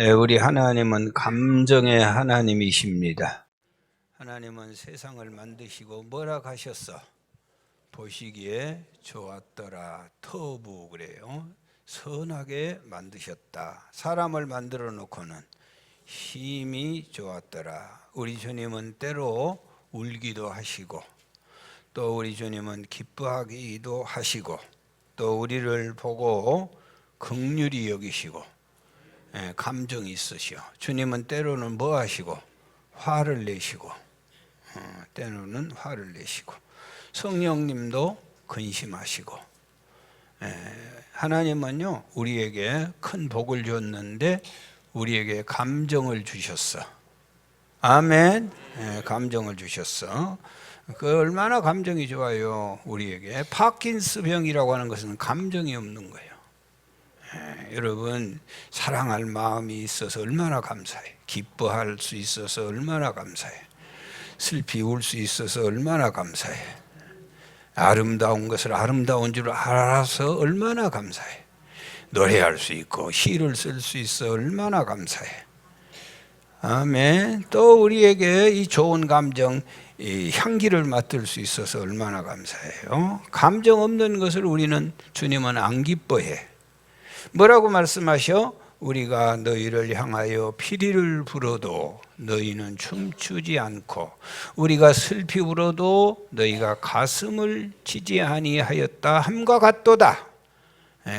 네, 우리 하나님은 감정의 하나님이십니다. 하나님은 세상을 만드시고 뭐라 하셨어? 보시기에 좋았더라. 터부 그래요. 선하게 만드셨다. 사람을 만들어 놓고는 심히 좋았더라. 우리 주님은 때로 울기도 하시고 또 우리 주님은 기뻐하기도 하시고 또 우리를 보고 긍휼히 여기시고 감정이 있으시오. 주님은 때로는 뭐 하시고 화를 내시고 때로는 화를 내시고 성령님도 근심하시고 하나님은요 우리에게 큰 복을 줬는데 우리에게 감정을 주셨어. 아멘. 감정을 주셨어. 그 얼마나 감정이 좋아요. 우리에게 파킨스 병이라고 하는 것은 감정이 없는 거예요. 여러분 사랑할 마음이 있어서 얼마나 감사해. 기뻐할 수 있어서 얼마나 감사해. 슬피 울 수 있어서 얼마나 감사해. 아름다운 것을 아름다운 줄 알아서 얼마나 감사해. 노래할 수 있고 시를 쓸 수 있어 얼마나 감사해. 아멘. 또 우리에게 이 좋은 감정, 이 향기를 맡을 수 있어서 얼마나 감사해요. 감정 없는 것을 우리는 주님은 안 기뻐해. 뭐라고 말씀하셔? 우리가 너희를 향하여 피리를 불어도 너희는 춤추지 않고 우리가 슬피 울어도 너희가 가슴을 치지 아니하였다 함과 같도다.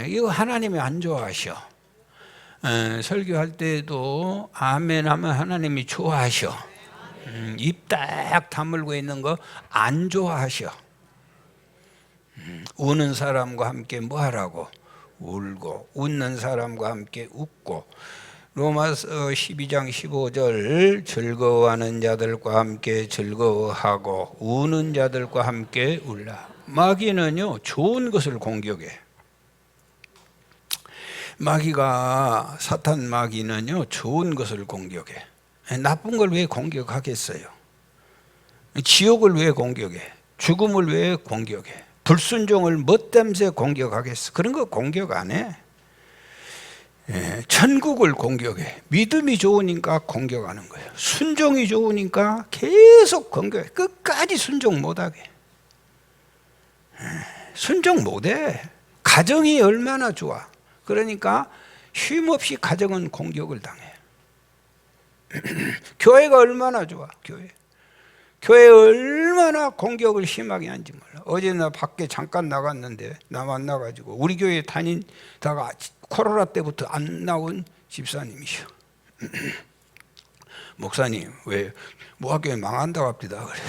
이거 하나님이 안 좋아하셔. 설교할 때도 아멘 하면 하나님이 좋아하셔. 입 딱 다물고 있는 거 안 좋아하셔. 우는 사람과 함께 뭐 하라고? 울고 웃는 사람과 함께 웃고 로마서 12장 15절 즐거워하는 자들과 함께 즐거워하고 우는 자들과 함께 울라. 마귀는요 좋은 것을 공격해. 마귀가 사탄 마귀는요 좋은 것을 공격해. 나쁜 걸 왜 공격하겠어요? 지옥을 왜 공격해? 죽음을 왜 공격해? 불순종을 뭐 때문에 공격하겠어? 그런 거 공격 안 해. 천국을 공격해. 믿음이 좋으니까 공격하는 거예요. 순종이 좋으니까 계속 공격해. 끝까지 순종 못하게. 순종 못해. 가정이 얼마나 좋아. 그러니까 쉼없이 가정은 공격을 당해. 교회가 얼마나 좋아. 교회 얼마나 공격을 심하게 하는지 몰라. 어제 나 밖에 잠깐 나갔는데 나 만나가지고 우리 교회 다니다가 코로나 때부터 안 나온 집사님이셔. 목사님 왜 모학교회 망한다고 합니다. 그래.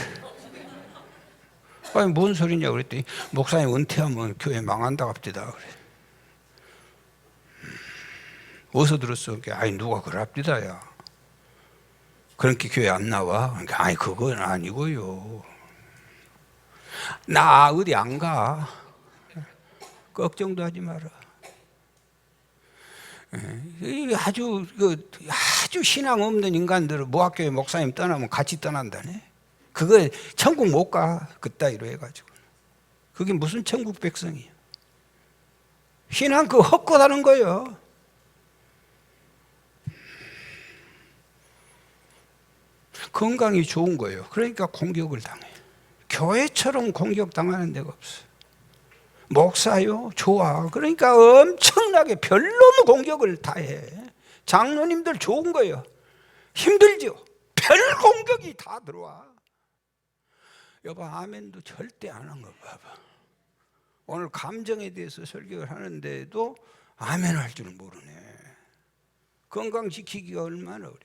아니 뭔 소리냐 그랬더니 목사님 은퇴하면 교회 망한다고 합니다. 그래. 어디서 들었어? 아니 누가 그럽디다 야. 그렇게 교회 안 나와? 그러니까 아니 그건 아니고요. 나 어디 안 가. 걱정도 하지 마라. 아주 신앙 없는 인간들은 모학교회 목사님 떠나면 같이 떠난다네. 그거 천국 못 가. 그따위로 해가지고. 그게 무슨 천국 백성이야. 신앙 그거 헛것하는 거예요. 건강이 좋은 거예요. 그러니까 공격을 당해. 교회처럼 공격당하는 데가 없어요. 목사요? 좋아. 그러니까 엄청나게 별놈의 공격을 다 해. 장로님들 좋은 거예요. 힘들죠? 별 공격이 다 들어와. 여보 아멘도 절대 안 한 거 봐봐. 오늘 감정에 대해서 설교를 하는데도 아멘 할 줄은 모르네. 건강 지키기가 얼마나 어려워.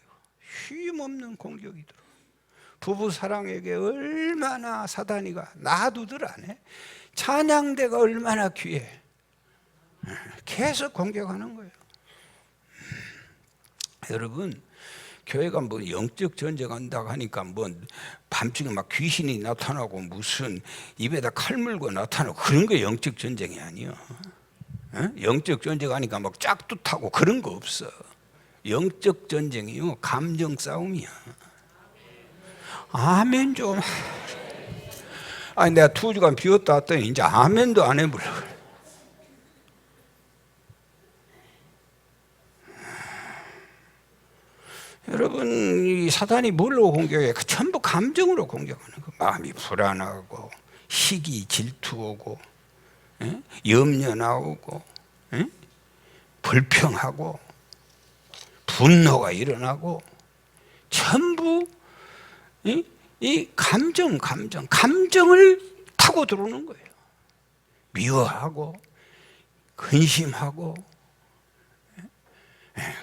쉼없는 공격이 들어. 부부 사랑에게 얼마나 사단이가 놔두들 안 해. 찬양대가 얼마나 귀해. 계속 공격하는 거예요. 여러분 교회가 뭐 영적 전쟁한다고 하니까 뭐 밤중에 막 귀신이 나타나고 무슨 입에다 칼 물고 나타나고 그런 거 영적 전쟁이 아니야. 영적 전쟁하니까 막 짝두타고 그런 거 없어. 영적 전쟁이요 감정 싸움이야. 아멘 좀. 아니 내가 2주간 비웠다 왔더니 이제 아멘도 안 해버려. 여러분, 이 사단이 뭘로 공격해? 그 전부 감정으로 공격하는 거. 마음이 불안하고, 시기, 질투 오고, 염려 나오고, 불평하고, 분노가 일어나고, 전부 이 감정을 타고 들어오는 거예요. 미워하고, 근심하고,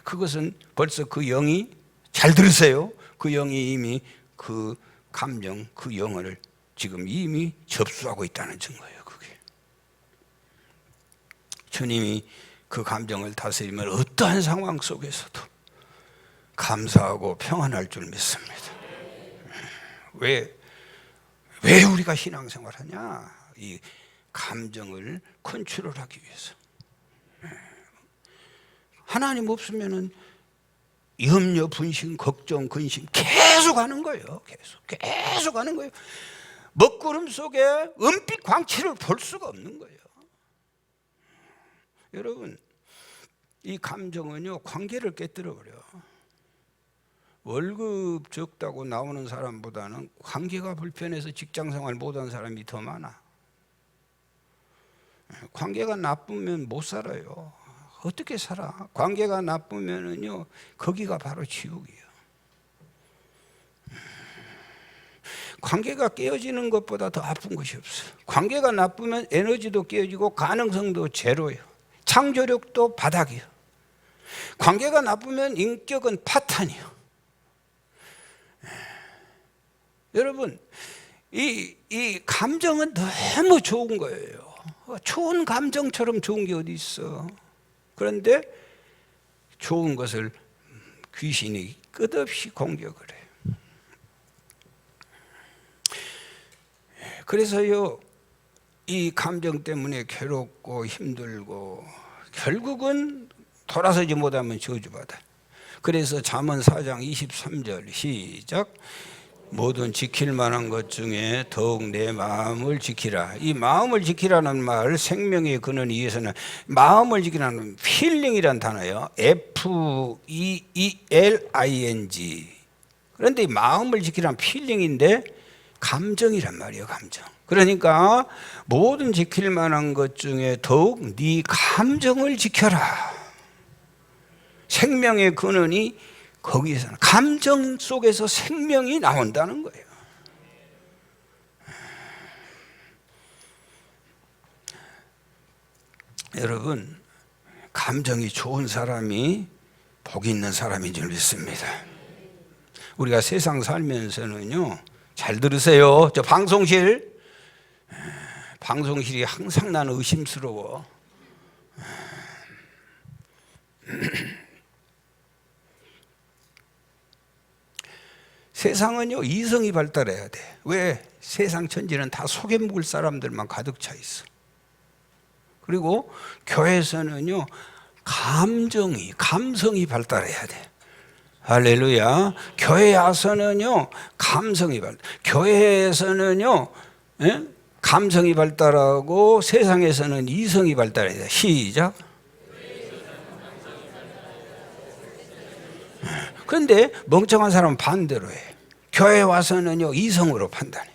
그것은 벌써 그 영이, 잘 들으세요. 그 영이 이미 그 감정, 그 영을 지금 이미 접수하고 있다는 증거예요. 그게. 주님이 그 감정을 다스리면 어떠한 상황 속에서도 감사하고 평안할 줄 믿습니다. 왜 우리가 신앙생활 하냐? 이 감정을 컨트롤하기 위해서. 하나님 없으면은 염려, 분심, 걱정, 근심 계속 하는 거예요. 계속 하는 거예요. 먹구름 속에 은빛 광채를 볼 수가 없는 거예요. 여러분, 이 감정은요, 관계를 깨뜨려 버려. 월급 적다고 나오는 사람보다는 관계가 불편해서 직장생활 못한 사람이 더 많아. 관계가 나쁘면 못 살아요. 어떻게 살아? 관계가 나쁘면은요, 거기가 바로 지옥이에요. 관계가 깨어지는 것보다 더 아픈 것이 없어요. 관계가 나쁘면 에너지도 깨어지고 가능성도 제로예요. 창조력도 바닥이에요. 관계가 나쁘면 인격은 파탄이에요. 여러분, 이 감정은 너무 좋은 거예요. 좋은 감정처럼 좋은 게 어디 있어? 그런데 좋은 것을 귀신이 끝없이 공격을 해요. 그래서요, 이 감정 때문에 괴롭고 힘들고 결국은 돌아서지 못하면 저주받아요. 그래서 잠언 4장 23절 시작. 모든 지킬 만한 것 중에 더욱 내 마음을 지키라. 이 마음을 지키라는 말, 생명의 근원에 의해서는 마음을 지키라는 필링이란 단어예요. F-E-E-L-I-N-G. 그런데 이 마음을 지키라는 필링인데 감정이란 말이에요. 감정. 그러니까 모든 지킬 만한 것 중에 더욱 네 감정을 지켜라. 생명의 근원이 거기에서는 감정 속에서 생명이 나온다는 거예요. 여러분, 감정이 좋은 사람이 복 있는 사람인 줄 믿습니다. 우리가 세상 살면서는요, 잘 들으세요. 저 방송실이 항상 나는 의심스러워. 세상은요, 이성이 발달해야 돼. 왜? 세상 천지는 다 속에 묵을 사람들만 가득 차 있어. 그리고 교회에서는요, 감성이 발달해야 돼. 할렐루야. 교회 와서는요, 교회에서는요, 감성이 발달하고 세상에서는 이성이 발달해야 돼. 시작. 그런데 멍청한 사람은 반대로 해. 교회 와서는요, 이성으로 판단해.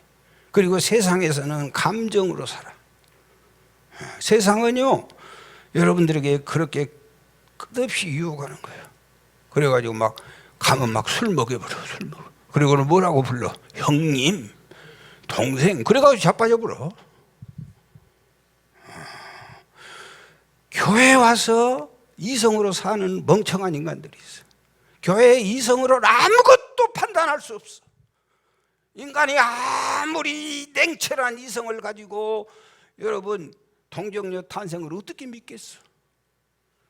그리고 세상에서는 감정으로 살아. 세상은요, 여러분들에게 그렇게 끝없이 유혹하는 거예요. 그래가지고 가면 술 먹여버려, 술 먹여. 그리고는 뭐라고 불러? 형님, 동생. 그래가지고 자빠져버려. 교회 와서 이성으로 사는 멍청한 인간들이 있어. 교회의 이성으로는 아무것도 판단할 수 없어. 인간이 아무리 냉철한 이성을 가지고 여러분 동정녀 탄생을 어떻게 믿겠어?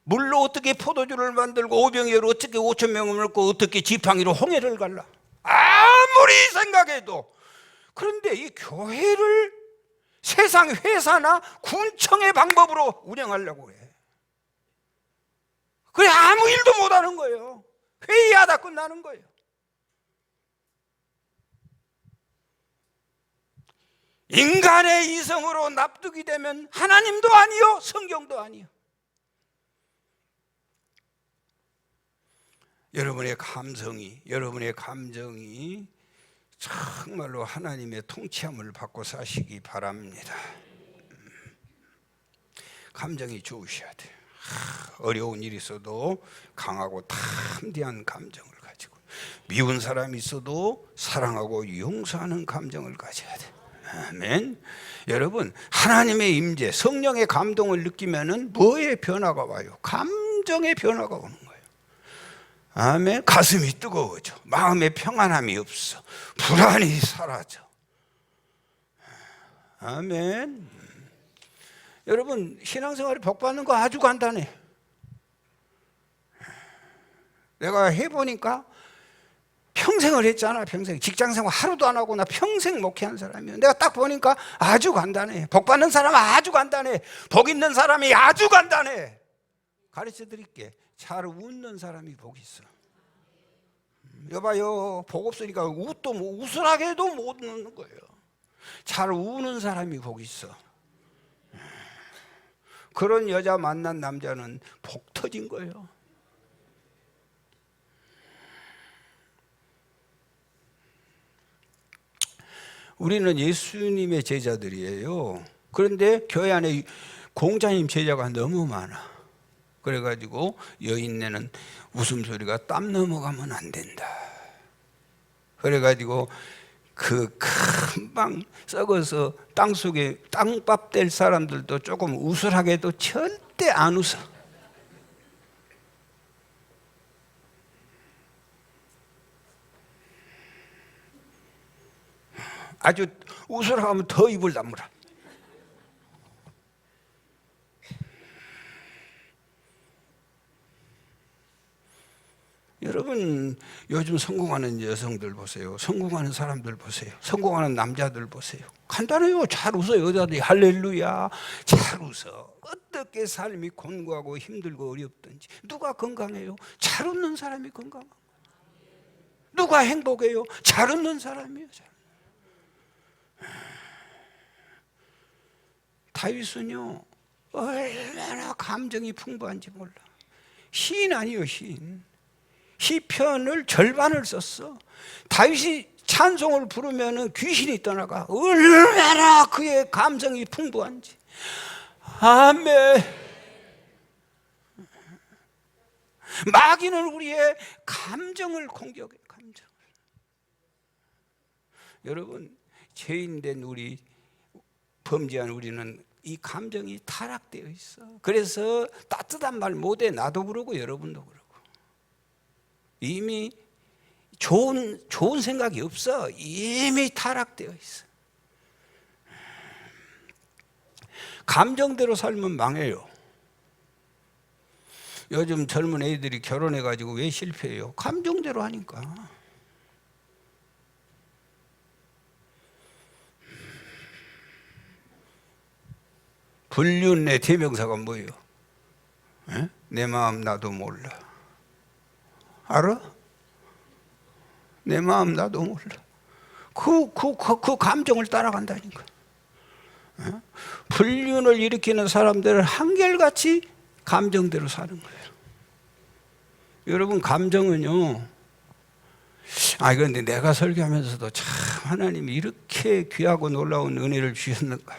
물로 어떻게 포도주를 만들고 오병이어로 어떻게 5천 명을 먹고 어떻게 지팡이로 홍해를 갈라? 아무리 생각해도. 그런데 이 교회를 세상 회사나 군청의 방법으로 운영하려고 해. 그래 아무 일도 못하는 거예요. 회의하다 끝나는 거예요. 인간의 이성으로 납득이 되면 하나님도 아니요, 성경도 아니요. 여러분의 감정이 정말로 하나님의 통치함을 받고 사시기 바랍니다. 감정이 좋으셔야 돼요. 어려운 일이 있어도 강하고 담대한 감정을 가지고, 미운 사람이 있어도 사랑하고 용서하는 감정을 가져야 돼요. 아멘. 여러분, 하나님의 임재, 성령의 감동을 느끼면은 뭐의 변화가 와요? 감정의 변화가 오는 거예요. 아멘. 가슴이 뜨거워져. 마음에 평안함이 없어. 불안이 사라져. 아멘. 여러분, 신앙생활이 복받는 거 아주 간단해. 내가 해보니까 평생을 했잖아. 평생 직장생활 하루도 안 하고 나 평생 목회한 사람이야. 내가 딱 보니까 아주 간단해. 복받는 사람은 아주 간단해. 복 있는 사람이 아주 간단해. 가르쳐 드릴게. 잘 웃는 사람이 복 있어. 여봐요, 복 없으니까 우슬하게도 못 웃는 거예요. 잘 우는 사람이 복 있어. 그런 여자 만난 남자는 복 터진 거예요. 우리는 예수님의 제자들이에요. 그런데 교회 안에 공자님 제자가 너무 많아. 그래가지고 여인네는 웃음소리가 땀 넘어가면 안 된다. 그래가지고 그 금방 썩어서 땅속에 땅밥 될 사람들도 조금 우슬하게도 절대 안 웃어. 아주 우슬하면 더 입을 다물어. 여러분, 요즘 성공하는 여성들 보세요. 성공하는 사람들 보세요. 성공하는 남자들 보세요. 간단해요. 잘 웃어요. 여자들이 할렐루야. 잘 웃어. 어떻게 삶이 곤고하고 힘들고 어렵든지. 누가 건강해요? 잘 웃는 사람이 건강하고. 누가 행복해요? 잘 웃는 사람이에요. 다윗은요, 얼마나 감정이 풍부한지 몰라. 시인 아니에요, 시인. 시편을 절반을 썼어. 다윗이 찬송을 부르면 귀신이 떠나가. 얼마나 그의 감성이 풍부한지. 아멘. 마귀는 우리의 감정을 공격해. 감정을. 여러분, 죄인된 우리, 범죄한 우리는 이 감정이 타락되어 있어. 그래서 따뜻한 말 못해. 나도 그러고 여러분도 그러고. 이미 좋은 생각이 없어. 이미 타락되어 있어. 감정대로 살면 망해요. 요즘 젊은 애들이 결혼해가지고 왜 실패해요? 감정대로 하니까. 불륜의 대명사가 뭐예요? 에? 내 마음 나도 몰라. 알아? 내 마음 나도 몰라. 그 감정을 따라간다니까. 불륜을 일으키는 사람들은 한결같이 감정대로 사는 거예요. 여러분, 감정은요, 그런데 내가 설교하면서도 참 하나님이 이렇게 귀하고 놀라운 은혜를 주셨는가.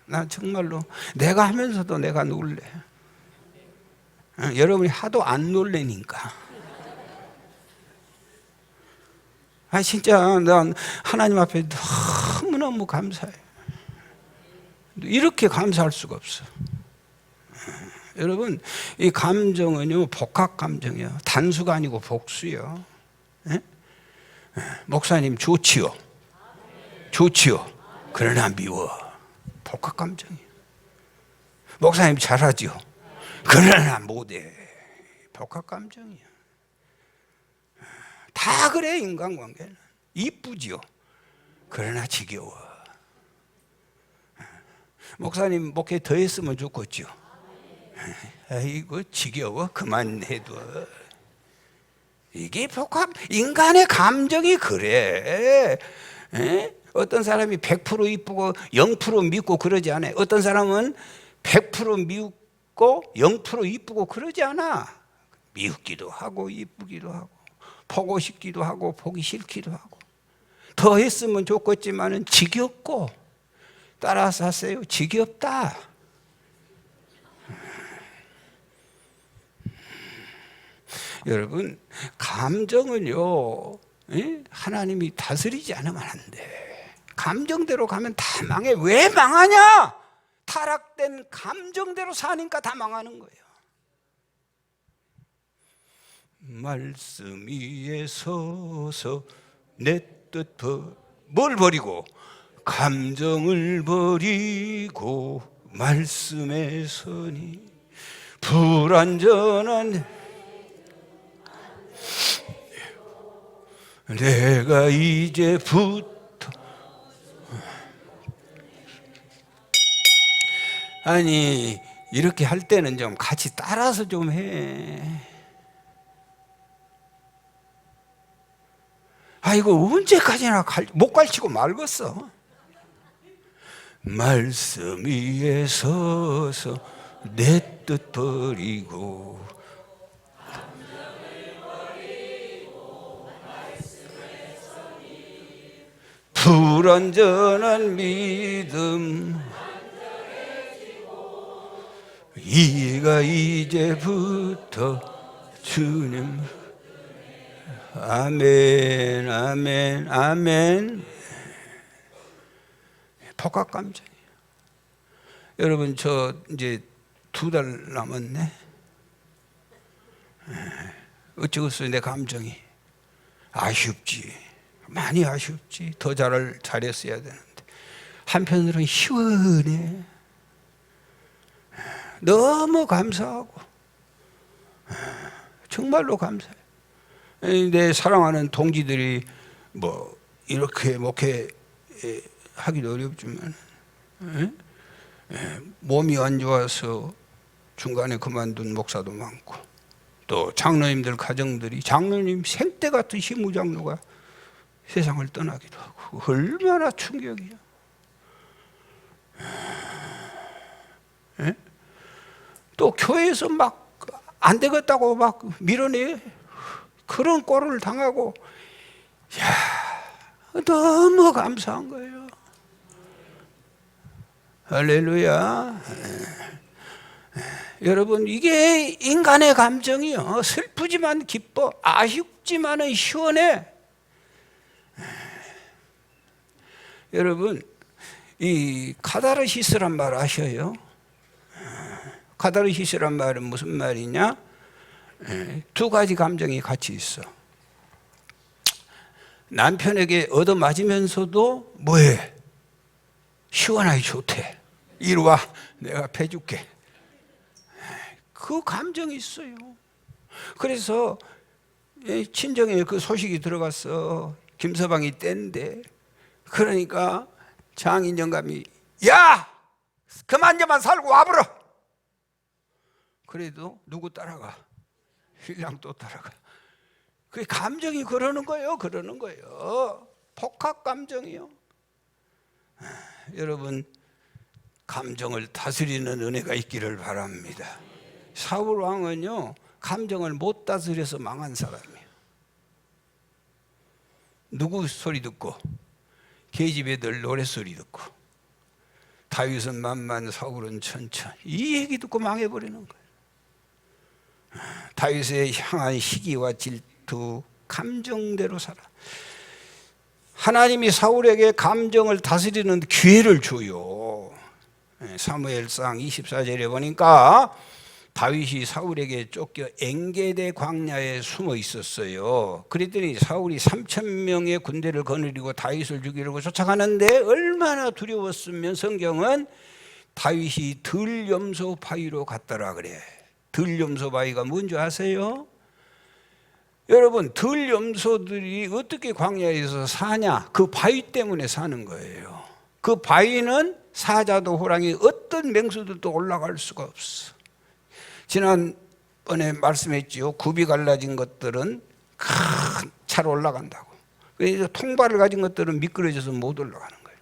나 정말로 내가 하면서도 내가 놀래. 여러분이 하도 안 놀래니까. 진짜 난 하나님 앞에 너무너무 감사해. 이렇게 감사할 수가 없어. 여러분, 이 감정은요, 복합 감정이에요. 단수가 아니고 복수요. 목사님 좋지요. 좋지요. 그러나 미워. 복합 감정이에요. 목사님 잘하지요. 그러나 못해. 복합 감정이에요. 다 그래. 인간관계는 이쁘지요. 그러나 지겨워. 목사님 목회 더 했으면 좋겠지요. 아이고 지겨워. 그만해도. 이게 복합. 인간의 감정이 그래. 어떤 사람이 100% 이쁘고 0% 밉고 그러지 않아요. 어떤 사람은 100% 밉고 0% 이쁘고 그러지 않아. 미웃기도 하고 이쁘기도 하고. 보고 싶기도 하고 보기 싫기도 하고 더 했으면 좋겠지만은 지겹고 따라서 하세요. 지겹다. 여러분 감정은요 하나님이 다스리지 않으면 안 돼. 감정대로 가면 다 망해. 왜 망하냐? 타락된 감정대로 사니까 다 망하는 거예요. 말씀 위에 서서 내 뜻 뭘 버리고 감정을 버리고 말씀에 서니 불완전한 내가 이제부터 아니 이렇게 할 때는 좀 같이 따라서 좀 해. 아 이거 언제까지나 못 갈치고 말겠어. 말씀 위에 서서 내 뜻 버리고 불완전한 믿음 이가 이제부터 주님 아멘 아멘 아멘. 복합감정이에요. 여러분 저 이제 2달 남았네. 어쩌겠어요. 내 감정이 아쉽지. 많이 아쉽지. 더 잘했어야 되는데 한편으로는 시원해. 너무 감사하고 정말로 감사해. 내 사랑하는 동지들이 뭐 이렇게 목회 하기도 어렵지만 몸이 안 좋아서 중간에 그만둔 목사도 많고 또 장로님들 가정들이 장로님 생때 같은 시무장로가 세상을 떠나기도 하고 얼마나 충격이야. 또 교회에서 막 안 되겠다고 막 밀어내 그런 꼴을 당하고 야 너무 감사한 거예요. 할렐루야. 여러분 이게 인간의 감정이요. 슬프지만 기뻐, 아쉽지만은 시원해. 여러분 이 카다르시스란 말 아셔요? 카다르시스란 말은 무슨 말이냐? 2가지 감정이 같이 있어. 남편에게 얻어맞으면서도 뭐해? 시원하게 좋대. 이리 와, 내가 패줄게. 그 감정이 있어요. 그래서 친정에 그 소식이 들어갔어. 김서방이 뗀데. 그러니까 장인 영감이 야! 그만 좀 살고 와보라. 그래도 누구 따라가? 신랑 또 따라가. 그 감정이 그러는 거예요. 그러는 거예요. 복합 감정이요. 여러분 감정을 다스리는 은혜가 있기를 바랍니다. 사울 왕은요 감정을 못 다스려서 망한 사람이에요. 누구 소리 듣고? 계집 애들 노랫소리 듣고 다윗은 만만 사울은 천천 이 얘기 듣고 망해버리는 거예요. 다윗의 향한 시기와 질투 감정대로 살아. 하나님이 사울에게 감정을 다스리는 기회를 줘요. 사무엘상 24절에 보니까 다윗이 사울에게 쫓겨 엔게디 광야에 숨어 있었어요. 그랬더니 사울이 3,000명의 군대를 거느리고 다윗을 죽이려고 쫓아가는데 얼마나 두려웠으면 성경은 다윗이 들염소 바위로 갔더라 그래. 들염소 바위가 뭔지 아세요? 여러분 들염소들이 어떻게 광야에서 사냐? 그 바위 때문에 사는 거예요. 그 바위는 사자도 호랑이 어떤 맹수들도 올라갈 수가 없어. 지난번에 말씀했지요. 굽이 갈라진 것들은 큰 차로 올라간다고. 그래서 통발을 가진 것들은 미끄러져서 못 올라가는 거예요.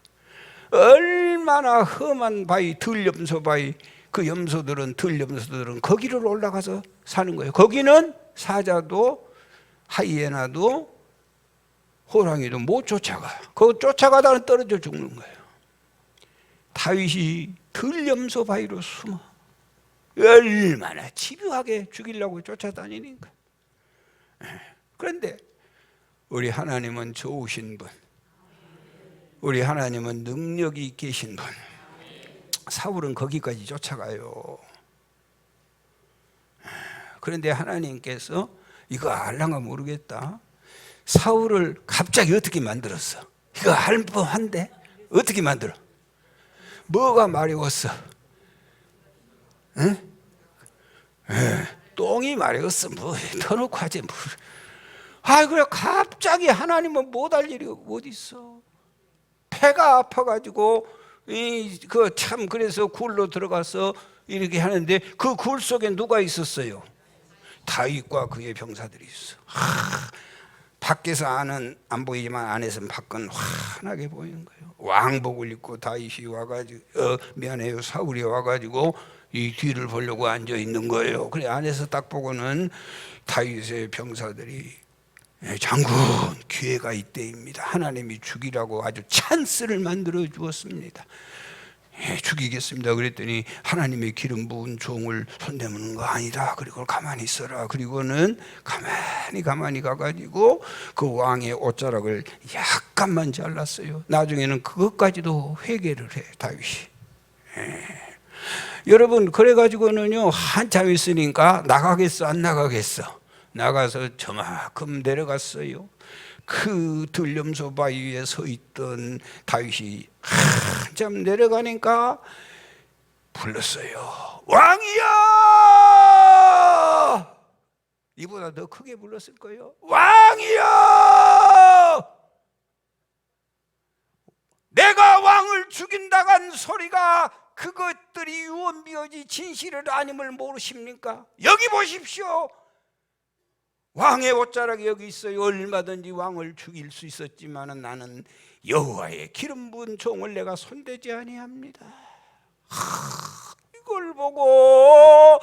얼마나 험한 바위, 들염소 바위, 그 염소들은 들염소들은 거기를 올라가서 사는 거예요. 거기는 사자도 하이에나도 호랑이도 못 쫓아가. 그거 쫓아가다가 떨어져 죽는 거예요. 다윗이 들염소 바위로 숨어 얼마나 집요하게 죽이려고 쫓아다니는가. 그런데 우리 하나님은 좋으신 분, 우리 하나님은 능력이 계신 분. 사울은 거기까지 쫓아가요. 그런데 하나님께서 이거 알랑가 모르겠다, 사울을 갑자기 어떻게 만들었어? 이거 할 법한데 어떻게 만들어? 뭐가 마려웠어? 응? 똥이 마려웠어. 뭐 터놓고 하지 뭐. 아, 그래 갑자기 하나님은 못할 일이 어디 있어? 폐가 아파가지고 그 참 그래서 굴로 들어가서 이렇게 하는데 그 굴 속에 누가 있었어요? 다윗과 그의 병사들이 있어. 밖에서 안 보이지만 안에서는 밖은 환하게 보이는 거예요. 왕복을 입고 다윗이 와가지고 미안해요, 사울이 와가지고 이 뒤를 보려고 앉아 있는 거예요. 그래 안에서 딱 보고는 다윗의 병사들이 장군, 기회가 이때입니다. 하나님이 죽이라고 아주 찬스를 만들어 주었습니다. 죽이겠습니다. 그랬더니 하나님의 기름 부은 종을 손대는 거 아니다. 그리고 가만히 있어라. 그리고는 가만히 가가지고 그 왕의 옷자락을 약간만 잘랐어요. 나중에는 그것까지도 회개를 해, 다윗이. 여러분, 그래가지고는요 한참 있으니까 나가겠어 안 나가겠어? 나가서 저만큼 내려갔어요. 그 들염소 바위 위에 서 있던 다윗이 한참 내려가니까 불렀어요. 왕이여! 이보다 더 크게 불렀을 거예요. 왕이여! 내가 왕을 죽인다간 소리가 그것들이 유언비어지 진실을 아님을 모르십니까? 여기 보십시오. 왕의 옷자락이 여기 있어요. 얼마든지 왕을 죽일 수 있었지만 나는 여호와의 기름 부은 종을 내가 손대지 아니합니다. 이걸 보고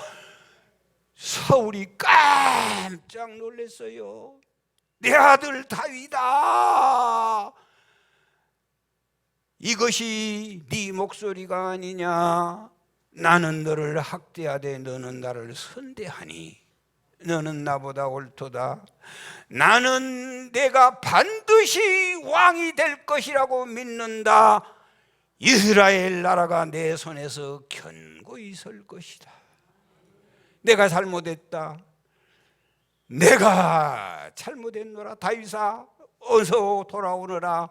사울이 깜짝 놀랐어요. 내 아들 다윗아, 이것이 네 목소리가 아니냐? 나는 너를 학대하되 너는 나를 선대하니 너는 나보다 옳도다. 나는 내가 반드시 왕이 될 것이라고 믿는다. 이스라엘 나라가 내 손에서 견고히 설 것이다. 내가 잘못했다. 내가 잘못했노라. 다윗아, 어서 돌아오너라.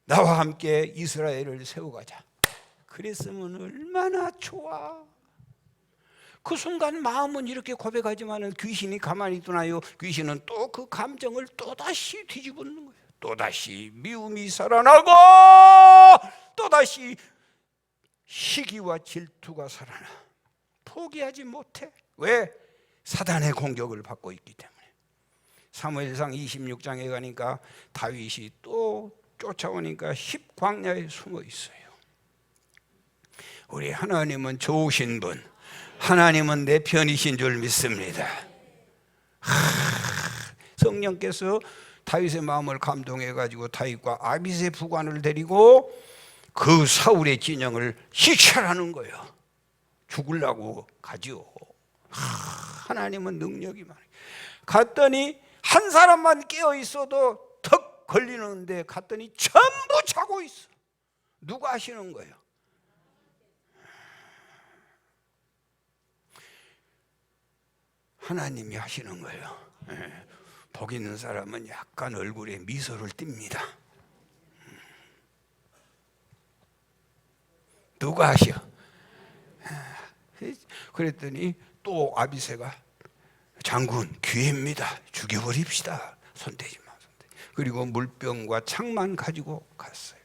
나와 함께 이스라엘을 세워가자. 그랬으면 얼마나 좋아. 그 순간 마음은 이렇게 고백하지만 귀신이 가만히 두나요? 귀신은 또 그 감정을 또다시 뒤집는 거예요. 또다시 미움이 살아나고 또다시 시기와 질투가 살아나. 포기하지 못해. 왜? 사단의 공격을 받고 있기 때문에. 사무엘상 26장에 가니까 다윗이 또 쫓아오니까 힙광야에 숨어 있어요. 우리 하나님은 좋으신 분, 하나님은 내 편이신 줄 믿습니다. 성령께서 다윗의 마음을 감동해 가지고 다윗과 아비새 부관을 데리고 그 사울의 진영을 시찰하는 거예요. 죽으려고 가지요. 하나님은 능력이 많아요. 갔더니 한 사람만 깨어 있어도 턱 걸리는데 갔더니 전부 자고 있어. 누가 하시는 거예요? 하나님이 하시는 거예요. 복 있는 사람은 약간 얼굴에 미소를 띱니다. 누가 하셔? 그랬더니 또 아비새가 장군 기회입니다. 죽여버립시다. 손대지 마. 그리고 물병과 창만 가지고 갔어요.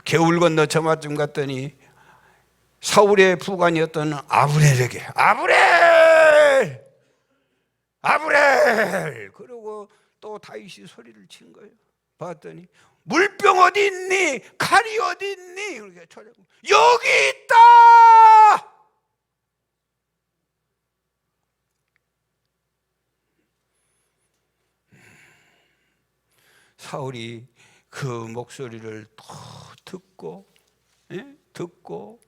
겨울 건너 저마쯤 갔더니 사울의 부관이었던 아브넬에게 아브넬 그러고 또 다윗이 소리를 친 거예요. 봤더니 물병 어디 있니? 칼이 어디 있니? 이렇게 찾아보고 여기 있다. 사울이 그 목소리를 또 듣고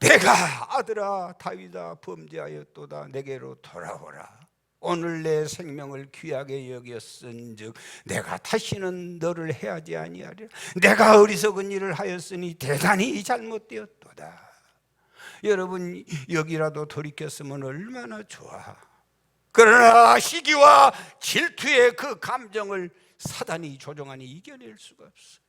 내가 아들아 다윗아 범죄하였도다. 내게로 돌아오라. 오늘 내 생명을 귀하게 여겼은즉 내가 다시는 너를 해하지 아니하리라. 내가 어리석은 일을 하였으니 대단히 잘못되었도다. 여러분 여기라도 돌이켰으면 얼마나 좋아. 그러나 시기와 질투의 그 감정을 사단이 조종하니 이겨낼 수가 없어.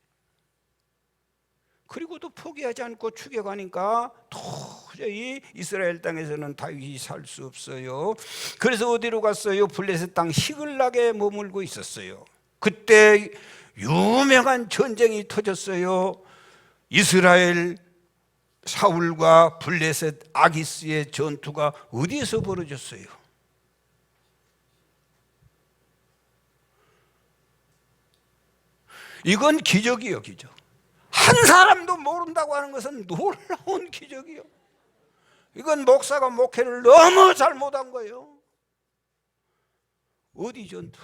그리고도 포기하지 않고 추격하니까 도저히 이스라엘 땅에서는 다윗이 살 수 없어요. 그래서 어디로 갔어요? 블레셋 땅 시글락에 머물고 있었어요. 그때 유명한 전쟁이 터졌어요. 이스라엘 사울과 블레셋 아기스의 전투가 어디에서 벌어졌어요? 이건 기적이요, 기적. 한 사람도 모른다고 하는 것은 놀라운 기적이요. 이건 목사가 목회를 너무 잘못한 거예요. 어디 전투?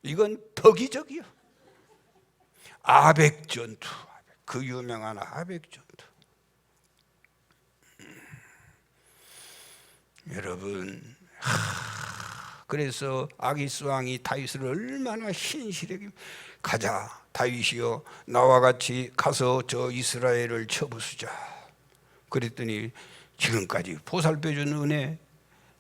이건 더 기적이요. 아벡 전투, 그 유명한 아벡 전투. 여러분, 그래서 아기스 왕이 다윗을 얼마나 신실하게 가자 다윗이여 나와 같이 가서 저 이스라엘을 쳐부수자. 그랬더니 지금까지 보살펴준 은혜,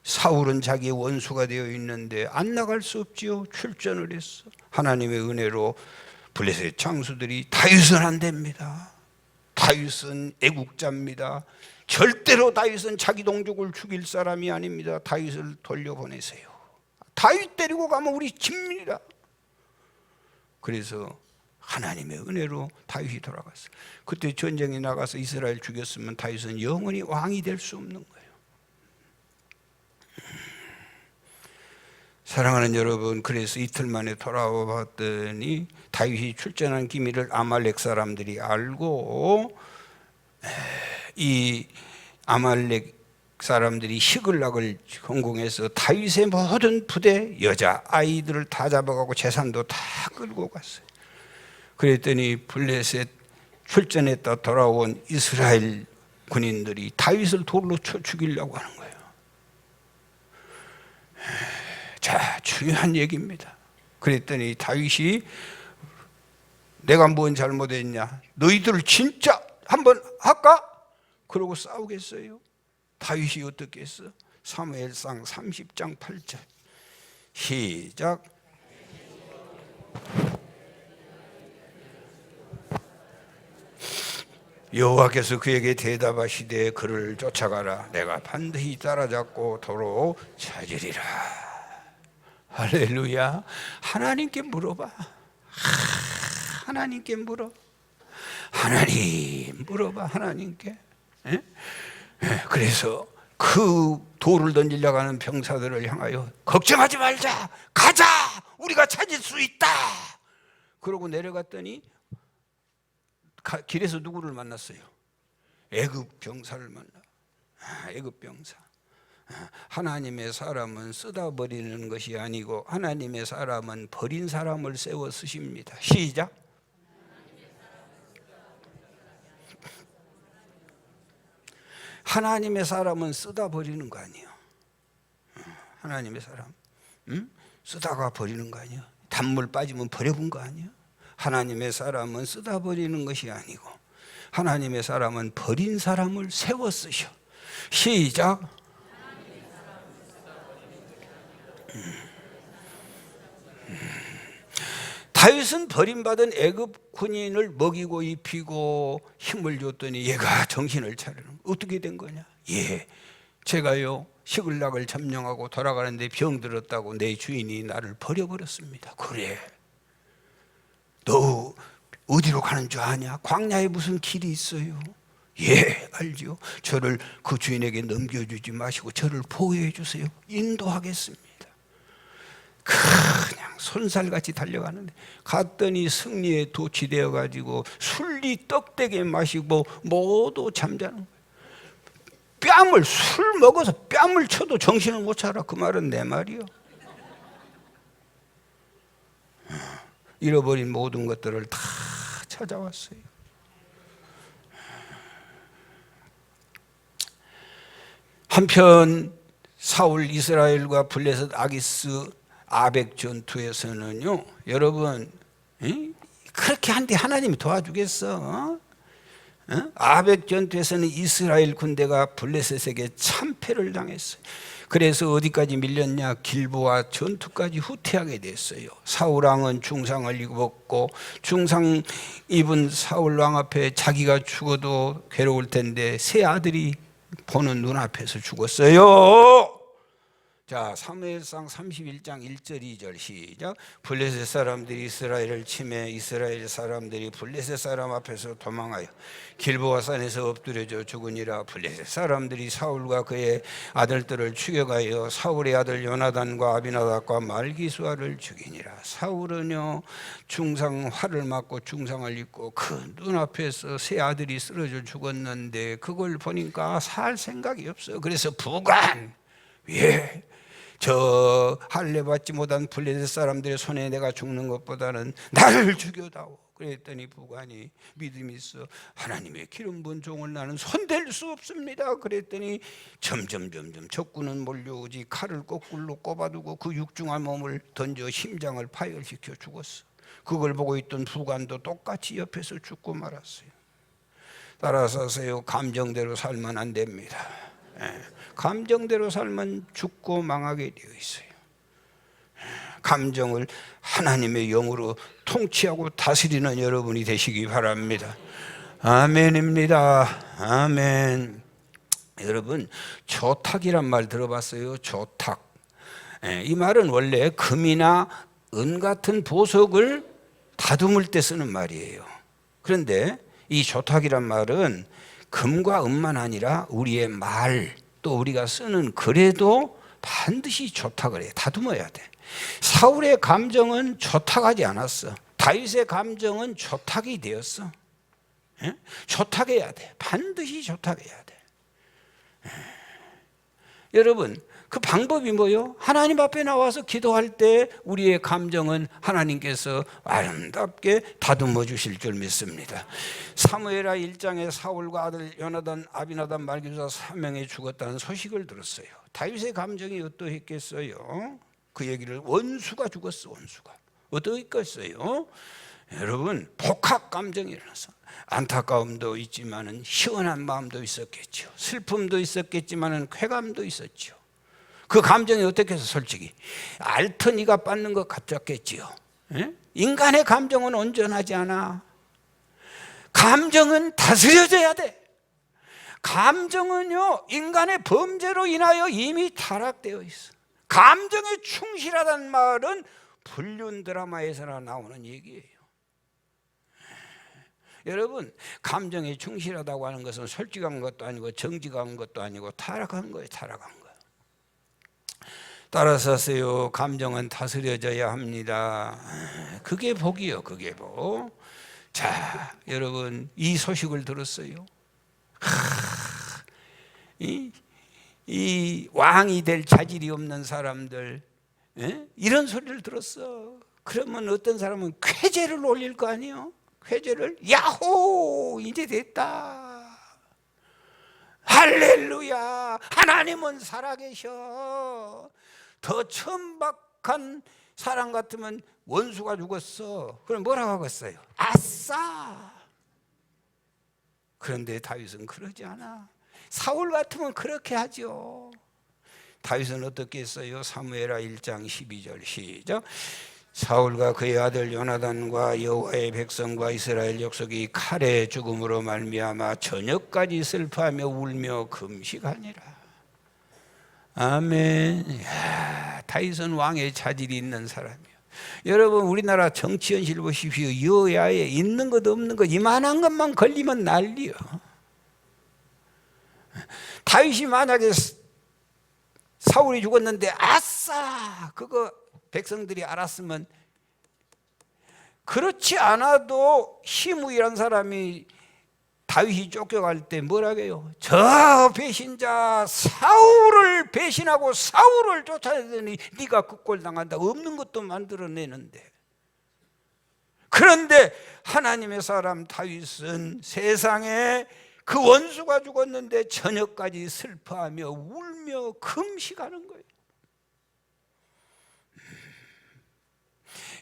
사울은 자기의 원수가 되어 있는데 안 나갈 수 없지요. 출전을 했어. 하나님의 은혜로 블레셋 장수들이 다윗은 안 됩니다. 다윗은 애국자입니다. 절대로 다윗은 자기 동족을 죽일 사람이 아닙니다. 다윗을 돌려보내세요. 다윗 데리고 가면 우리 집니다. 그래서 하나님의 은혜로 다윗이 돌아갔어요. 그때 전쟁에 나가서 이스라엘 죽였으면 다윗은 영원히 왕이 될 수 없는 거예요. 사랑하는 여러분, 그래서 이틀 만에 돌아와 봤더니 다윗이 출전한 기밀을 아말렉 사람들이 알고 이 아말렉 사람들이 시글락을 성공해서 다윗의 모든 부대 여자 아이들을 다 잡아가고 재산도 다 끌고 갔어요. 그랬더니 블레셋 출전했다 돌아온 이스라엘 군인들이 다윗을 돌로 쳐 죽이려고 하는 거예요. 자, 중요한 얘기입니다. 그랬더니 다윗이 내가 뭔 잘못했냐? 너희들을 진짜 한번 할까? 그러고 싸우겠어요? 다윗이 어떻게 했어? 사무엘상 30장 8절 시작. 여호와께서 그에게 대답하시되 그를 쫓아가라. 내가 반드시 따라잡고 도로 찾으리라. 할렐루야. 하나님께 물어봐. 하나님께 물어. 하나님 물어봐. 하나님께. 그래서 그 돌을 던지려고 하는 병사들을 향하여 걱정하지 말자, 가자, 우리가 찾을 수 있다. 그러고 내려갔더니 길에서 누구를 만났어요? 애굽 병사를 만나. 애굽 병사. 하나님의 사람은 쓰다 버리는 것이 아니고 하나님의 사람은 버린 사람을 세워 쓰십니다. 시작. 하나님의 사람은 쓰다 버리는 거 아니에요. 하나님의 사람 쓰다가 버리는 거 아니에요. 단물 빠지면 버려본 거 아니에요. 하나님의 사람은 쓰다 버리는 것이 아니고 하나님의 사람은 버린 사람을 세워 쓰셔. 시작. 다윗은 버림받은 애굽 군인을 먹이고 입히고 힘을 줬더니 얘가 정신을 차리는. 어떻게 된 거냐? 제가요 시글락을 점령하고 돌아가는데 병들었다고 내 주인이 나를 버려버렸습니다. 그래, 너 어디로 가는 줄 아냐? 광야에 무슨 길이 있어요? 알죠. 저를 그 주인에게 넘겨주지 마시고 저를 보호해 주세요. 인도하겠습니다. 그냥 손살같이 달려가는데 갔더니 승리에 도취되어 가지고 술리 떡대게 마시고 모두 잠자는 거예요. 뺨을 술 먹어서 뺨을 쳐도 정신을 못 차려. 그 말은 내 말이요. 잃어버린 모든 것들을 다 찾아왔어요. 한편 사울 이스라엘과 블레셋 아기스 아벡 전투에서는요, 여러분, 그렇게 한데 하나님이 도와주겠어? 아벡 전투에서는 이스라엘 군대가 블레셋에게 참패를 당했어요. 그래서 어디까지 밀렸냐? 길보아 전투까지 후퇴하게 됐어요. 사울 왕은 중상을 입었고, 중상 입은 사울 왕 앞에 자기가 죽어도 괴로울 텐데 세 아들이 보는 눈앞에서 죽었어요. 자, 사무엘상 31장 1절 2절 시작. 블레셋 사람들이 이스라엘을 치매 이스라엘 사람들이 블레셋 사람 앞에서 도망하여 길보아 산에서 엎드려져 죽으니라. 블레셋 사람들이 사울과 그의 아들들을 추격하여 사울의 아들 요나단과 아비나답과 말기수아를 죽이니라. 사울은요, 중상 활을 맞고 중상을 입고 그 눈앞에서 세 아들이 쓰러져 죽었는데 그걸 보니까 살 생각이 없어. 그래서 부관, 예, 저 할례 받지 못한 블레셋 사람들의 손에 내가 죽는 것보다는 나를 죽여다오. 그랬더니 부관이 믿음이 있어 하나님의 기름 부은 종을 나는 손댈 수 없습니다. 그랬더니 점점 적군은 몰려오지 칼을 거꾸로 꼽아두고 그 육중한 몸을 던져 심장을 파열시켜 죽었어. 그걸 보고 있던 부관도 똑같이 옆에서 죽고 말았어요. 따라서 하세요. 감정대로 살면 안 됩니다. 감정대로 살면 죽고 망하게 되어 있어요. 감정을 하나님의 영으로 통치하고 다스리는 여러분이 되시기 바랍니다. 아멘입니다. 아멘. 여러분, 조탁이란 말 들어봤어요? 조탁. 이 말은 원래 금이나 은 같은 보석을 다듬을 때 쓰는 말이에요. 그런데 이 조탁이란 말은 금과 은만 아니라 우리의 말, 또 우리가 쓰는 글에도 반드시 조탁을 해. 다듬어야 돼. 사울의 감정은 조탁하지 않았어. 다윗의 감정은 조탁이 되었어. 조탁해야 돼. 반드시 조탁해야 돼. 여러분, 그 방법이 뭐요? 하나님 앞에 나와서 기도할 때 우리의 감정은 하나님께서 아름답게 다듬어 주실 줄 믿습니다. 사무엘하 1장에 사울과 아들 요나단, 아비나답, 말기수아 3명이 죽었다는 소식을 들었어요. 다윗의 감정이 어떠했겠어요? 그 얘기를 원수가 죽었어. 원수가 어떠했겠어요? 여러분, 복합 감정이 일어나서 안타까움도 있지만은 시원한 마음도 있었겠죠. 슬픔도 있었겠지만은 쾌감도 있었죠. 그 감정이 어떻게 해서 솔직히 알터니가 빠는 것 같았겠지요. 인간의 감정은 온전하지 않아. 감정은 다스려져야 돼. 감정은요, 인간의 범죄로 인하여 이미 타락되어 있어. 감정에 충실하다는 말은 불륜 드라마에서나 나오는 얘기예요. 여러분, 감정에 충실하다고 하는 것은 솔직한 것도 아니고 정직한 것도 아니고 타락한 거예요. 타락한 거. 따라서 하세요. 감정은 다스려져야 합니다. 그게 복이요. 그게 복. 자, 여러분, 이 소식을 들었어요. 이 왕이 될 자질이 없는 사람들, 이런 소리를 들었어. 그러면 어떤 사람은 쾌재를 올릴 거 아니에요? 쾌재를, 야호, 이제 됐다. 할렐루야, 하나님은 살아계셔. 더 천박한 사람 같으면 원수가 죽었어. 그럼 뭐라고 하겠어요? 아싸. 그런데 다윗은 그러지 않아. 사울 같으면 그렇게 하죠. 다윗은 어떻게 했어요? 사무엘하 1장 12절 시작. 사울과 그의 아들 요나단과 여호와의 백성과 이스라엘 족속이 칼의 죽음으로 말미암아 저녁까지 슬퍼하며 울며 금식하니라. 아멘. 야, 다윗은 왕의 자질이 있는 사람이에요. 여러분, 우리나라 정치 현실 보십시오. 여야에 있는 것 없는 것 이만한 것만 걸리면 난리요. 다윗이 만약에 사울이 죽었는데 아싸, 그거 백성들이 알았으면, 그렇지 않아도 시므이란 사람이 다윗이 쫓겨갈 때 뭐라게요? 저 배신자 사울을 배신하고 사울을 쫓아내더니 네가 그 꼴 당한다. 없는 것도 만들어내는데. 그런데 하나님의 사람 다윗은 세상에 그 원수가 죽었는데 저녁까지 슬퍼하며 울며 금식하는 거예요.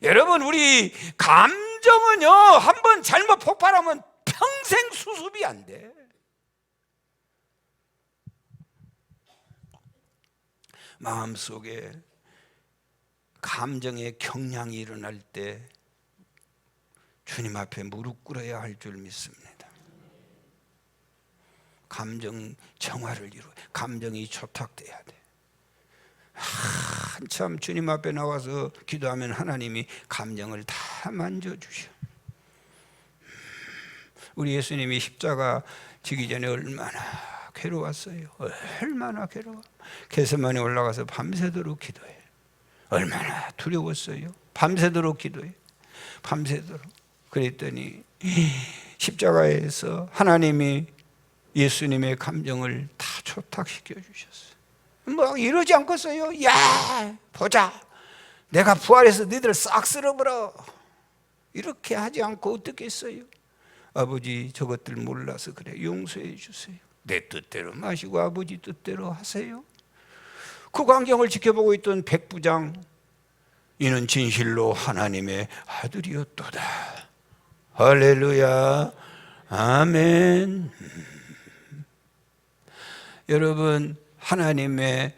여러분, 우리 감정은요, 한번 잘못 폭발하면 평생 수습이 안 돼. 마음속에 감정의 경량이 일어날 때 주님 앞에 무릎 꿇어야 할 줄 믿습니다. 감정 정화를 이루어, 감정이 조탁돼야 돼. 한참 주님 앞에 나와서 기도하면 하나님이 감정을 다 만져주셔. 우리 예수님이 십자가 지기 전에 얼마나 괴로웠어요. 얼마나 괴로워. 겟세마네 올라가서 밤새도록 기도해. 얼마나 두려웠어요. 밤새도록 기도해. 밤새도록. 그랬더니 십자가에서 하나님이 예수님의 감정을 다 초탁시켜 주셨어요. 뭐 이러지 않겠어요? 야, 보자, 내가 부활해서 너희들 싹 쓸어버려. 이렇게 하지 않고 어떻게 했어요? 아버지, 저것들 몰라서 그래. 용서해 주세요. 내 뜻대로 마시고 아버지 뜻대로 하세요. 그 광경을 지켜보고 있던 백부장, 이는 진실로 하나님의 아들이었도다. 할렐루야, 아멘. 여러분, 하나님의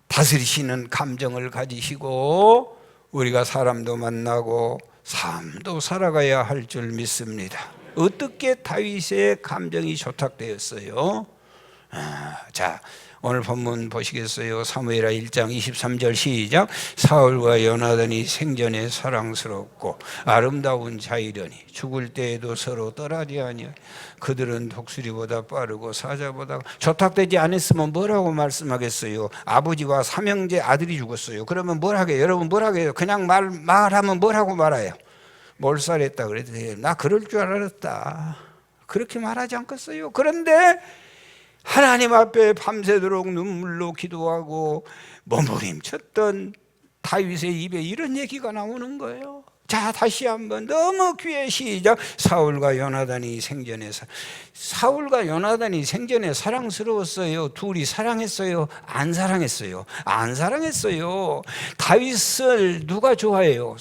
다스리시는 감정을 가지시고 우리가 사람도 만나고 삶도 살아가야 할 줄 믿습니다. 어떻게 다윗의 감정이 조탁되었어요? 자, 오늘 본문 보시겠어요? 사무엘하 1장 23절 시작. 사울과 요나단이 생전에 사랑스럽고 아름다운 자이려니 죽을 때에도 서로 떠나지 아니하여 그들은 독수리보다 빠르고 사자보다. 조탁되지 않았으면 뭐라고 말씀하겠어요? 아버지와 삼형제 아들이 죽었어요. 그러면 뭘 하게요? 여러분 뭘 하게요? 그냥 말하면 뭐라고 말해요? 몰살했다 그랬더니 나 그럴 줄 알았다. 그렇게 말하지 않겠어요? 그런데 하나님 앞에 밤새도록 눈물로 기도하고 몸부림쳤던 다윗의 입에 이런 얘기가 나오는 거예요. 자, 다시 한번 너무 귀해. 시작. 사울과 요나단이 생전에 사랑스러웠어요? 둘이 사랑했어요? 안 사랑했어요? 안 사랑했어요. 다윗을 누가 좋아해요?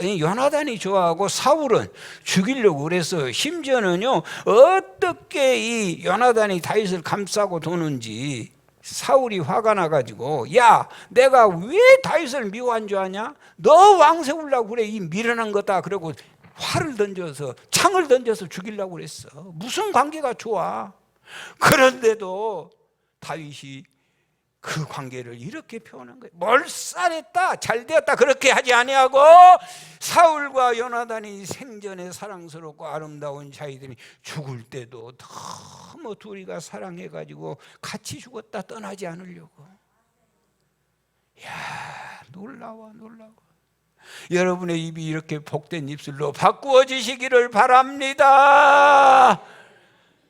요나단이 좋아하고 사울은 죽이려고 그래서, 심지어는요 어떻게 이 요나단이 다윗을 감싸고 도는지 사울이 화가 나가지고, 야, 내가 왜 다윗을 미워한 줄 아냐? 너 왕 세우려고 그래, 이 미련한 거다. 그러고 활을 던져서, 창을 던져서 죽이려고 그랬어. 무슨 관계가 좋아? 그런데도 다윗이 그 관계를 이렇게 표현한 거예요. 몰살했다, 잘되었다, 그렇게 하지 아니하고 사울과 요나단이 생전에 사랑스럽고 아름다운 자이들이 죽을 때도 너무 둘이가 사랑해가지고 같이 죽었다, 떠나지 않으려고. 야, 놀라워. 여러분의 입이 이렇게 복된 입술로 바꾸어지시기를 바랍니다.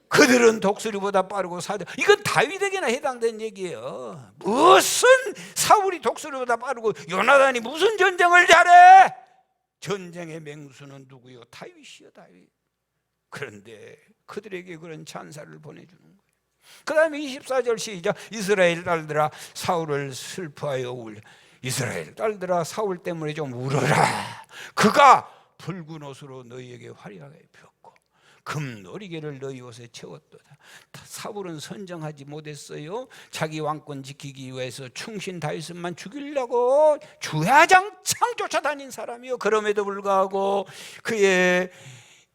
그들은 독수리보다 빠르고 사자. 이건 다윗에게나 해당된 얘기예요. 무슨 사울이 독수리보다 빠르고 요나단이 무슨 전쟁을 잘해? 전쟁의 맹수는 누구요? 다윗이요, 다윗. 그런데 그들에게 그런 찬사를 보내주는 거예요. 그 다음에 24절 시작. 이스라엘 딸들아 사울을 슬퍼하여 울려. 이스라엘 딸들아 사울 때문에 좀 울어라. 그가 붉은 옷으로 너희에게 화려하게 입혔고 금놀이개를 너희 옷에 채웠도다. 사울은 선정하지 못했어요. 자기 왕권 지키기 위해서 충신 다윗만 죽이려고 주야장창 쫓아다닌 사람이요. 그럼에도 불구하고 그의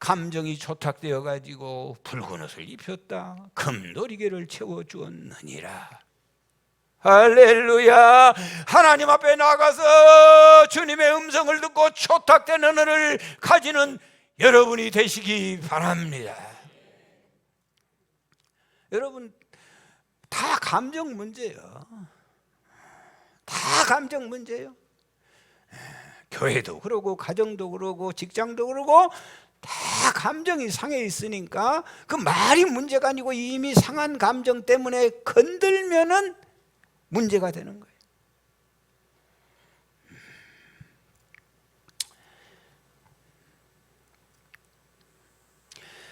감정이 조탁되어 가지고 붉은 옷을 입혔다. 금놀이개를 채워주었느니라. 할렐루야. 하나님 앞에 나가서 주님의 음성을 듣고 초탁된 은혜를 가지는 여러분이 되시기 바랍니다. 여러분, 다 감정 문제예요. 다 감정 문제예요. 교회도 그러고 가정도 그러고 직장도 그러고 다 감정이 상해 있으니까 그 말이 문제가 아니고 이미 상한 감정 때문에 건들면은 문제가 되는 거예요.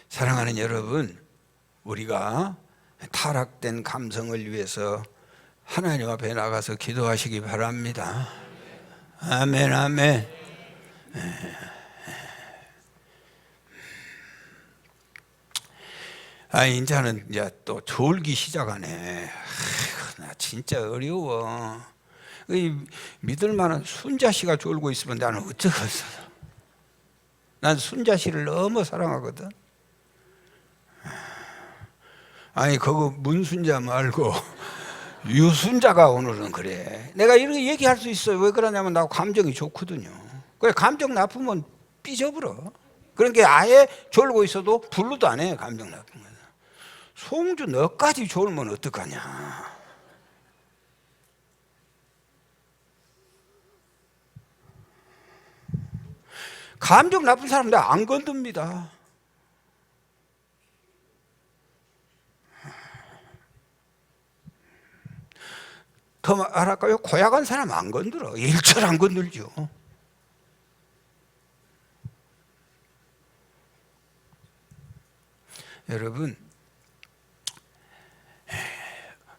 사랑하는 여러분, 우리가 타락된 감성을 위해서 하나님 앞에 나가서 기도하시기 바랍니다. 아멘, 아멘. 이제는 이제 또 졸기 시작하네. 나 진짜 어려워. 믿을 만한 순자씨가 졸고 있으면 나는 어쩌겠어. 난 순자씨를 너무 사랑하거든. 그거 문순자 말고 유순자가 오늘은 그래. 내가 이렇게 얘기할 수 있어요. 왜 그러냐면 나 감정이 좋거든요. 그래, 감정 나쁘면 삐져버려. 그러니까 아예 졸고 있어도 불러도 안 해. 감정 나쁜 거는. 송주 너까지 졸면 어떡하냐. 감정 나쁜 사람 내가 안 건듭니다. 더 말할까요? 고약한 사람 안 건드려. 일절 안 건들죠. 여러분,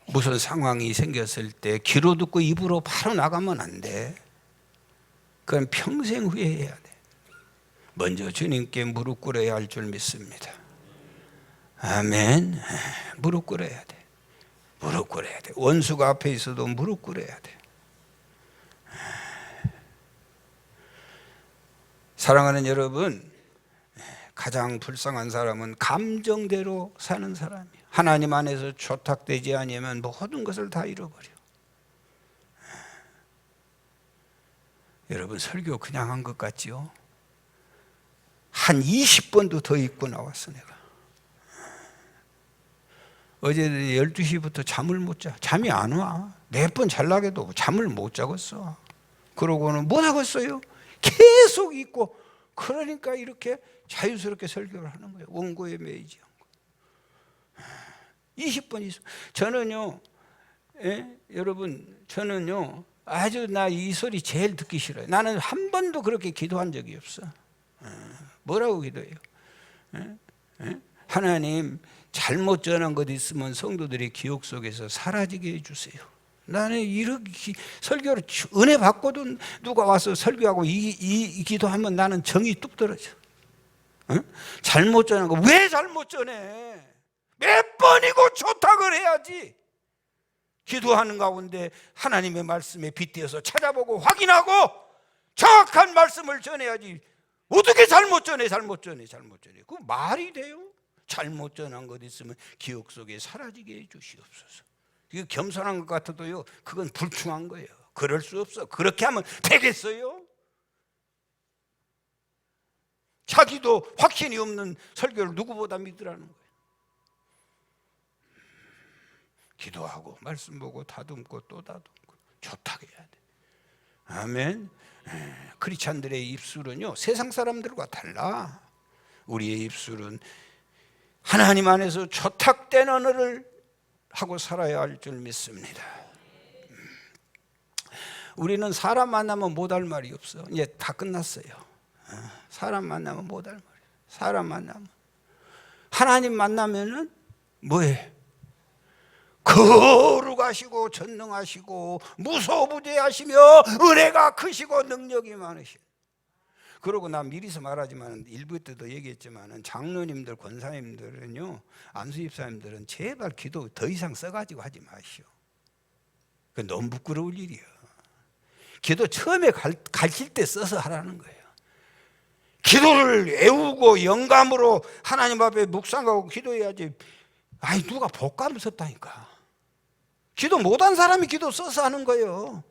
무슨 상황이 생겼을 때 귀로 듣고 입으로 바로 나가면 안 돼. 그건 평생 후회해야 돼. 먼저 주님께 무릎 꿇어야 할 줄 믿습니다. 아멘. 무릎 꿇어야 돼. 무릎 꿇어야 돼. 원수가 앞에 있어도 무릎 꿇어야 돼. 사랑하는 여러분, 가장 불쌍한 사람은 감정대로 사는 사람이에요. 하나님 안에서 조탁되지 아니하면 모든 것을 다 잃어버려. 여러분, 설교 그냥 한 것 같지요? 한 20번도 더 읽고 나왔어 내가. 어제 12시부터 잠을 못 자. 잠이 안 와. 몇 번 잘나게도 잠을 못 자겠어. 그러고는 못 하겠어요. 계속 읽고. 그러니까 이렇게 자유스럽게 설교를 하는 거예요. 원고에 매이지 않고. 20번 있어. 저는요, 여러분, 저는요, 아주 나 이 소리 제일 듣기 싫어요. 나는 한 번도 그렇게 기도한 적이 없어. 뭐라고 기도해요? 하나님, 잘못 전한 것 있으면 성도들의 기억 속에서 사라지게 해주세요. 나는 이렇게 설교를 은혜 받고도 누가 와서 설교하고 이 기도하면 나는 정이 뚝 떨어져. 잘못 전한 거 왜 잘못 전해? 몇 번이고 조탁을 해야지. 기도하는 가운데 하나님의 말씀에 빗대어서 찾아보고 확인하고 정확한 말씀을 전해야지. 어떻게 잘못 전해? 그 말이 돼요? 잘못 전한 것 있으면 기억 속에 사라지게 해 주시옵소서. 이거 겸손한 것 같아도요, 그건 불충한 거예요. 그럴 수 없어. 그렇게 하면 되겠어요? 자기도 확신이 없는 설교를 누구보다 믿으라는 거예요. 기도하고 말씀 보고 다듬고 또 다듬고 조탁해야 돼. 아멘. 크리스찬들의 입술은요, 세상 사람들과 달라. 우리의 입술은 하나님 안에서 조탁된 언어를 하고 살아야 할 줄 믿습니다. 우리는 사람 만나면 못할 말이 없어. 이제 다 끝났어요. 사람 만나면 못할 말이에요. 사람 만나면. 하나님 만나면은 뭐해? 거룩하시고 전능하시고 무소부재하시며 은혜가 크시고 능력이 많으시고. 그러고 나 미리서 말하지만 일부 때도 얘기했지만 장로님들 권사님들은요, 안수집사님들은 제발 기도 더 이상 써가지고 하지 마시오. 그 너무 부끄러울 일이야. 기도 처음에 가르칠 때 써서 하라는 거예요. 기도를 애우고 영감으로 하나님 앞에 묵상하고 기도해야지. 누가 복감 썼다니까. 기도 못한 사람이 기도 써서 하는 거예요.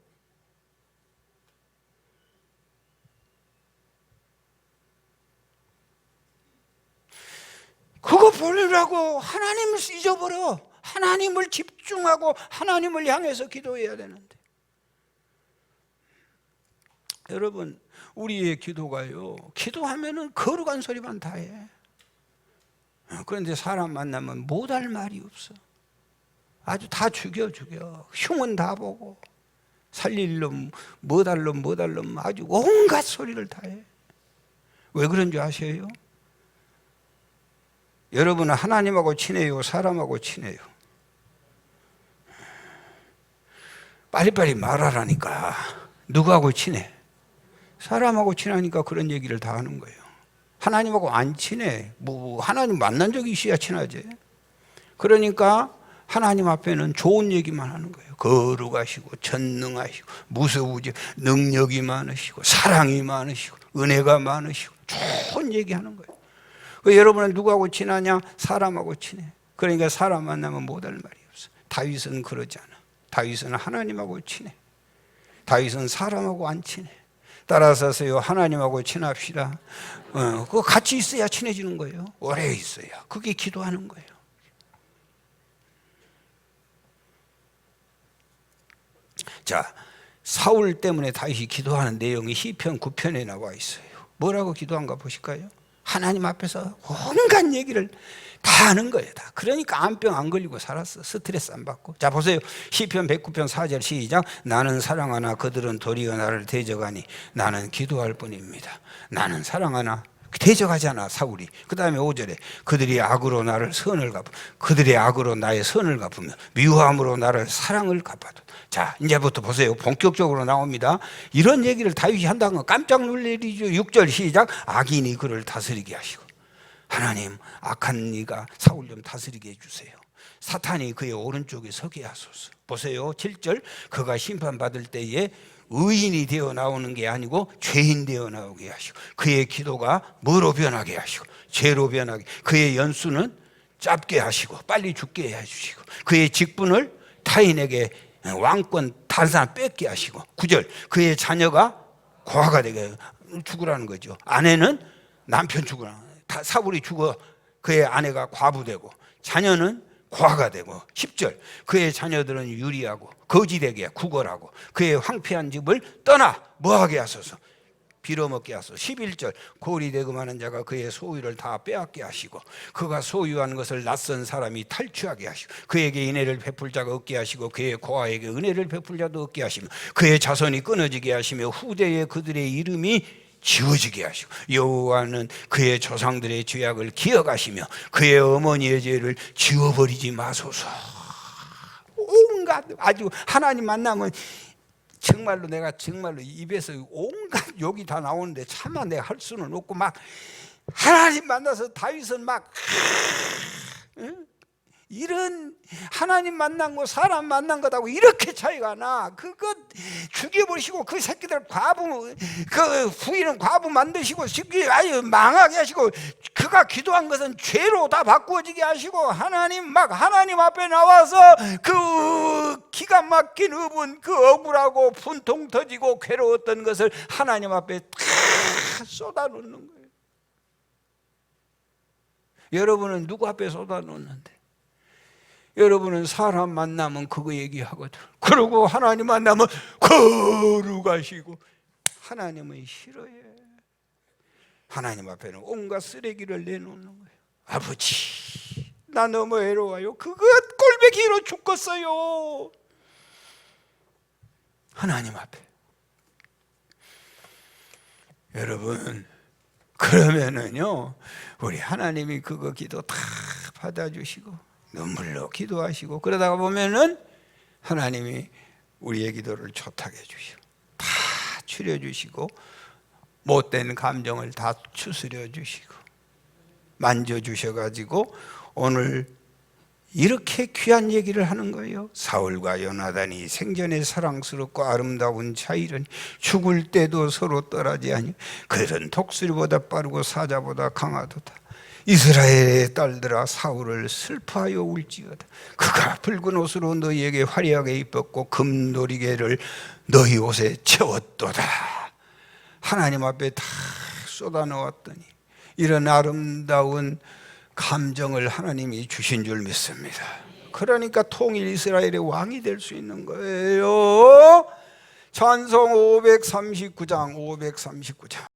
그거 보려고 하나님을 잊어버려. 하나님을 집중하고 하나님을 향해서 기도해야 되는데. 여러분, 우리의 기도가요, 기도하면은 거룩한 소리만 다 해. 그런데 사람 만나면 못할 말이 없어. 아주 다 죽여. 흉은 다 보고, 살릴 놈, 못할 놈 아주 온갖 소리를 다 해. 왜 그런 줄 아세요? 여러분은 하나님하고 친해요, 사람하고 친해요? 빨리빨리 말하라니까. 누구하고 친해? 사람하고 친하니까 그런 얘기를 다 하는 거예요. 하나님하고 안 친해. 하나님 만난 적이 있어야 친하지. 그러니까 하나님 앞에는 좋은 얘기만 하는 거예요. 거룩하시고 전능하시고 무서우지, 능력이 많으시고 사랑이 많으시고 은혜가 많으시고 좋은 얘기하는 거예요. 여러분은 누구하고 친하냐? 사람하고 친해. 그러니까 사람 만나면 못할 말이 없어. 다윗은 그러지 않아. 다윗은 하나님하고 친해. 다윗은 사람하고 안 친해. 따라서요, 하나님하고 친합시다. 그거 같이 있어야 친해지는 거예요. 오래 있어야. 그게 기도하는 거예요. 자, 사울 때문에 다윗이 기도하는 내용이 시편 9편에 나와 있어요. 뭐라고 기도한가 보실까요? 하나님 앞에서 온갖 얘기를 다 하는 거예요. 다. 그러니까 암병 안 걸리고 살았어. 스트레스 안 받고. 자, 보세요. 시편 109편 4절 시작. 나는 사랑하나 그들은 도리어 나를 대적하니 나는 기도할 뿐입니다. 나는 사랑하나 대적하잖아, 사울이. 그 다음에 5절에 그들이 악으로 나를 선을 갚으며 그들의 악으로 나의 선을 갚으며 미워함으로 나를 사랑을 갚아도. 자, 이제부터 보세요. 본격적으로 나옵니다. 이런 얘기를 다윗이 한다는 건 깜짝 놀래리죠. 6절 시작. 악인이 그를 다스리게 하시고. 하나님, 악한 이가 사울 좀 다스리게 해주세요. 사탄이 그의 오른쪽에 서게 하소서. 보세요. 7절. 그가 심판받을 때에 의인이 되어 나오는 게 아니고 죄인 되어 나오게 하시고 그의 기도가 뭐로 변하게 하시고 죄로 변하게, 그의 연수는 짧게 하시고 빨리 죽게 해주시고 그의 직분을 타인에게 왕권 다른 사람 뺏게 하시고 9절. 그의 자녀가 고아가 되게 죽으라는 거죠. 아내는 남편 죽으라는 거예요. 사울이 죽어 그의 아내가 과부되고 자녀는 고아가 되고 10절. 그의 자녀들은 유리하고 거지되게 구걸하고 그의 황폐한 집을 떠나 뭐하게 하소서, 빌어먹게 하소서. 11절. 고리 대금하는 자가 그의 소유를 다 빼앗게 하시고 그가 소유한 것을 낯선 사람이 탈취하게 하시고 그에게 은혜를 베풀 자가 없게 하시고 그의 고아에게 은혜를 베풀 자도 없게 하시며 그의 자손이 끊어지게 하시며 후대에 그들의 이름이 지워지게 하시고 여호와는 그의 조상들의 죄악을 기억하시며 그의 어머니의 죄를 지워버리지 마소서. 온갖, 아주 하나님 만나면 정말로 내가 정말로 입에서 온갖 욕이 다 나오는데 차마 내가 할 수는 없고 막 하나님 만나서 다윗은 막 이런 하나님 만난 거 사람 만난 것하고 이렇게 차이가 나. 그거 죽여버리시고 그 새끼들 과부, 그 부인은 과부 만드시고 아유 망하게 하시고 그가 기도한 것은 죄로 다 바꾸어지게 하시고 하나님 막 하나님 앞에 나와서 그 기가 막힌 의분, 그 억울하고 분통 터지고 괴로웠던 것을 하나님 앞에 다 쏟아놓는 거예요. 여러분은 누구 앞에 쏟아놓는데? 여러분은 사람 만나면 그거 얘기하거든. 그러고 하나님 만나면 거룩하시고 하나님은 싫어해. 하나님 앞에는 온갖 쓰레기를 내놓는 거예요. 아버지, 나 너무 외로워요. 그거 꼴배기로 죽겠어요. 하나님 앞에. 여러분, 그러면은요 우리 하나님이 그거 기도 다 받아주시고 눈물로 기도하시고 그러다가 보면은 하나님이 우리의 기도를 좋다게 해주시고 다 추려주시고 못된 감정을 다 추스려 주시고 만져주셔가지고 오늘 이렇게 귀한 얘기를 하는 거예요. 사울과 요나단이 생전에 사랑스럽고 아름다운 자이러니 죽을 때도 서로 떠나지 아니 그들은 독수리보다 빠르고 사자보다 강하도다. 이스라엘의 딸들아 사울을 슬퍼하여 울지어다. 그가 붉은 옷으로 너희에게 화려하게 입었고 금도리개를 너희 옷에 채웠도다. 하나님 앞에 다 쏟아놓았더니 이런 아름다운 감정을 하나님이 주신 줄 믿습니다. 그러니까 통일 이스라엘의 왕이 될 수 있는 거예요. 찬송 539장 539장